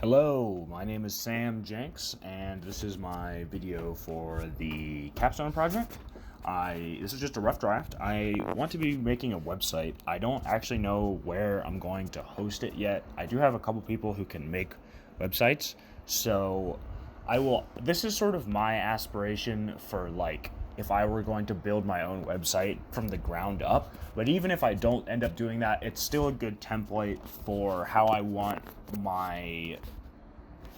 Hello, my name is Sam Jenks, and this is my video for the Capstone project. This is just a rough draft. I want to be making a website. I don't actually know where I'm going to host it yet. I do have a couple people who can make websites, so this is sort of my aspiration for if I were going to build my own website from the ground up. But even if I don't end up doing that, it's still a good template for how I want my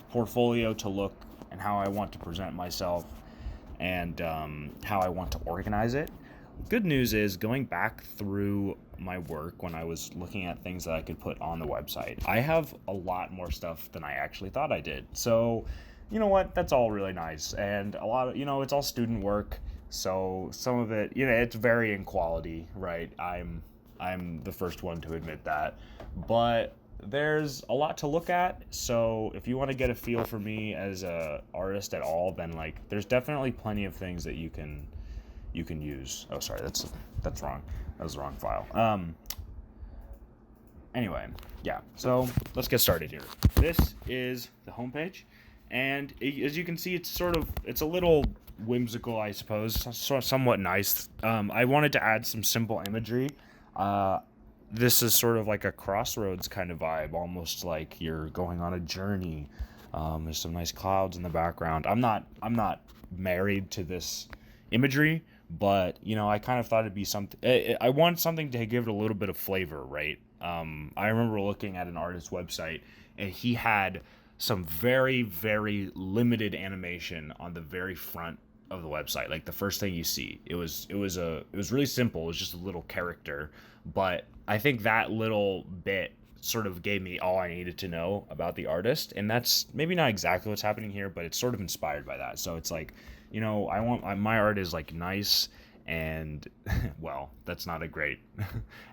portfolio to look and how I want to present myself and how I want to organize it. Good news is, going back through my work when I was looking at things that I could put on the website, I have a lot more stuff than I actually thought I did. So, you know what? That's all really nice. And a lot of, it's all student work. So some of it, it's varying quality, right? I'm the first one to admit that. But there's a lot to look at. So if you want to get a feel for me as a artist at all, then there's definitely plenty of things that you can use. Oh, sorry, that's wrong. That was the wrong file. Anyway, yeah. So let's get started here. This is the homepage, and as you can see, it's a little whimsical, I suppose, somewhat nice. I wanted to add some simple imagery. This is sort of like a crossroads kind of vibe, almost like you're going on a journey. There's some nice clouds in the background. I'm not married to this imagery, but I kind of thought it'd be something. I want something to give it a little bit of flavor, right? I remember looking at an artist's website, and he had some very, very limited animation on the very front of the website. Like the first thing you see, it was really simple. It was just a little character, but I think that little bit sort of gave me all I needed to know about the artist, and that's maybe not exactly what's happening here, but it's sort of inspired by that. So it's my art is nice, and well, that's not a great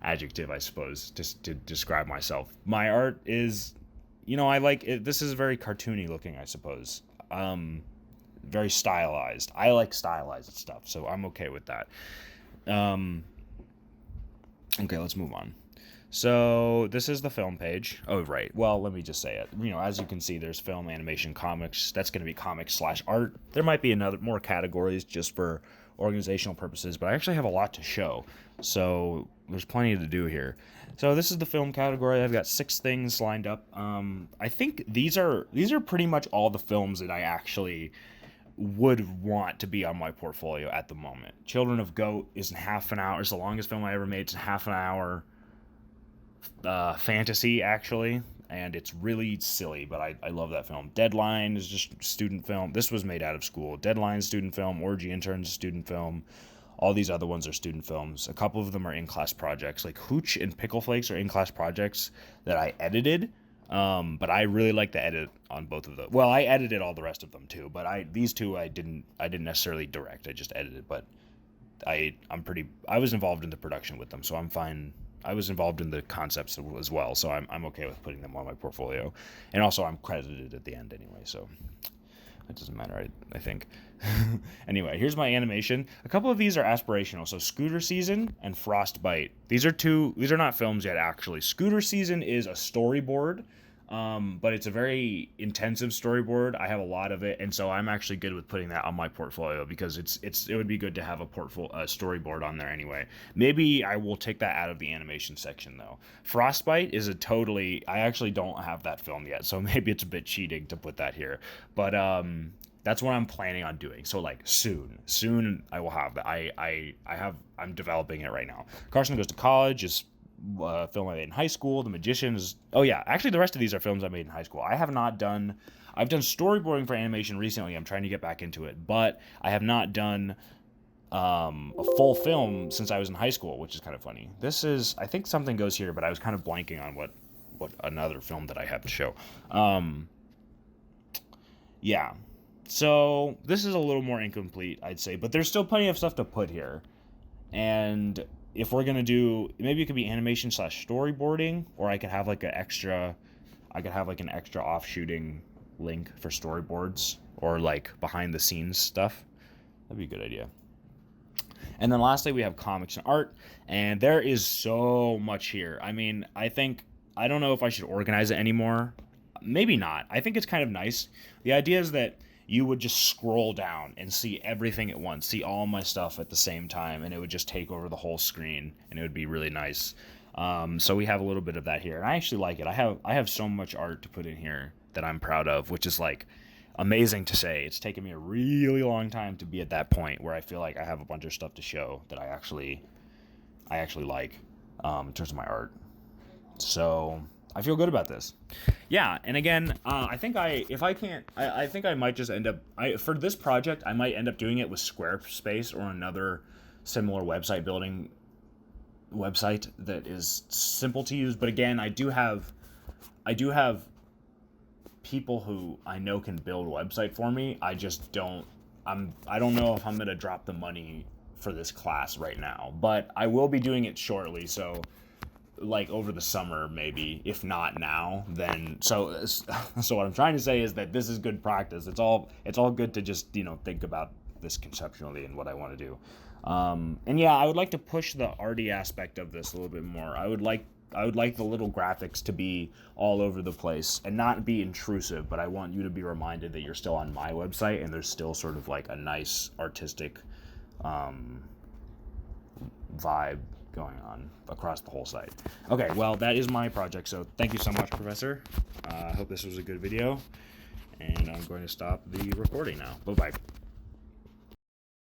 adjective, I suppose, just to describe myself. My art is, I like it. This is very cartoony looking, I suppose. Very stylized. I like stylized stuff, so I'm okay with that. Okay, let's move on. So this is the film page. Oh, right. Well, let me just say it. As you can see, there's film, animation, comics. That's going to be comics/art. There might be more categories just for organizational purposes, but I actually have a lot to show. So there's plenty to do here. So this is the film category. I've got 6 things lined up. I think these are pretty much all the films that I actually would want to be on my portfolio at the moment. Children of Goat is half an hour. It's the longest film I ever made. It's half an hour fantasy, actually, and it's really silly, but I love that film. Deadline is just student film. This was made out of school. Deadline, student film. Orgy Interns, student film. All these other ones are student films. A couple of them are in-class projects. Like Hooch and Pickle Flakes are in-class projects that I edited. But I really like the edit on both of them. Well, I edited all the rest of them too, but these two I didn't necessarily direct. I just edited, but I was involved in the production with them, so I'm fine. I was involved in the concepts as well, so I'm okay with putting them on my portfolio. And also I'm credited at the end anyway, so it doesn't matter, I think. Anyway, here's my animation. A couple of these are aspirational. So Scooter Season and Frostbite. These are not films yet, actually. Scooter Season is a storyboard, but it's a very intensive storyboard. I have a lot of it, and so I'm actually good with putting that on my portfolio because it would be good to have a storyboard on there anyway. Maybe I will take that out of the animation section though. Frostbite is I actually don't have that film yet, so maybe it's a bit cheating to put that here, but that's what I'm planning on doing. So soon I will have that. I'm developing it right now. Carson Goes to College is a film I made in high school. The Magician is, oh yeah, actually the rest of these are films I made in high school. I've done storyboarding for animation recently. I'm trying to get back into it, but I have not done a full film since I was in high school, which is kind of funny. I think something goes here, but I was kind of blanking on what another film that I have to show. Yeah. So this is a little more incomplete, I'd say, but there's still plenty of stuff to put here. And if we're gonna do, maybe it could be animation/storyboarding, or I could have an extra offshooting link for storyboards or behind the scenes stuff. That'd be a good idea. And then lastly, we have comics and art, and there is so much here. I mean, I don't know if I should organize it anymore. maybe not. I think it's kind of nice. The idea is that you would just scroll down and see everything at once, see all my stuff at the same time, and it would just take over the whole screen, and it would be really nice. So we have a little bit of that here, and I actually like it. I have so much art to put in here that I'm proud of, which is like amazing to say. It's taken me a really long time to be at that point where I feel like I have a bunch of stuff to show that I actually like in terms of my art. So I feel good about this. Yeah, and again, I think I think I might just end up, for this project, I might end up doing it with Squarespace or another similar website building website that is simple to use. But again, I do have people who I know can build a website for me. I just don't, I don't know if I'm going to drop the money for this class right now, but I will be doing it shortly. So like over the summer, maybe, if not now, then so what I'm trying to say is that this is good practice. It's all good to just, think about this conceptually and what I want to do. And yeah, I would like to push the RD aspect of this a little bit more. I would like the little graphics to be all over the place and not be intrusive, but I want you to be reminded that you're still on my website and there's still sort of like a nice artistic vibe going on across the whole site. Okay, well, that is my project, so thank you so much, Professor. I hope this was a good video, and I'm going to stop the recording now. Bye-bye.